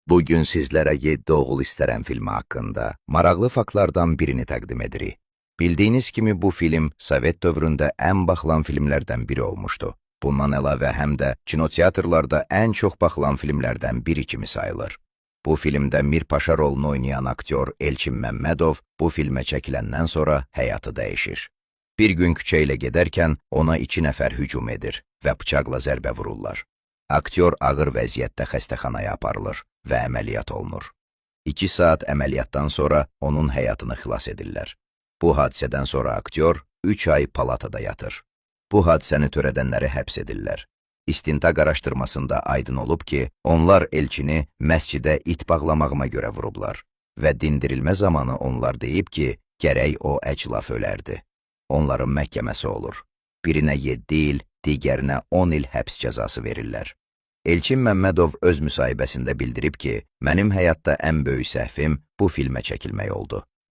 Bugün sizlərə 7 oğul istərəm filmi haqqında maraqlı faktlardan birini təqdim edirik. Bildiyiniz kimi bu film Sovet dövründə ən baxılan filmlərdən biri olmuşdu. Bundan əlavə həm də kinoteatrlarda ən çox baxılan filmlərdən biri kimi sayılır. Bu filmdə Mir Paşa rolunu oynayan aktyor Elçin Məmmədov bu filmə çəkiləndən sonra həyatı dəyişir. Bir gün küçə ilə gedərkən ona 2 nəfər hücum edir və bıçaqla zərbə vururlar. Aktyor ağır vəziyyətdə xəstəxanaya aparılır və əməliyyat olunur. 2 saat əməliyyatdan sonra onun həyatını xilas edirlər. Bu hadisədən sonra aktyor 3 ay palatada yatır. Bu hadisəni törədənləri həbs edirlər. İstintaq araşdırmasında aydın olub ki, onlar Elçini məscidə it bağlamağıma görə vurublar və dindirilmə zamanı onlar deyib ki, gərək o əclaf ölərdi. Onların məhkəməsi olur. Birinə 7 il, digərinə 10 il həbs cəzası verirlər. Elçin Məmmədov öz müsahibəsində bildirib ki, mənim həyatda ən böyük səhvim bu filmə çəkilmək oldu.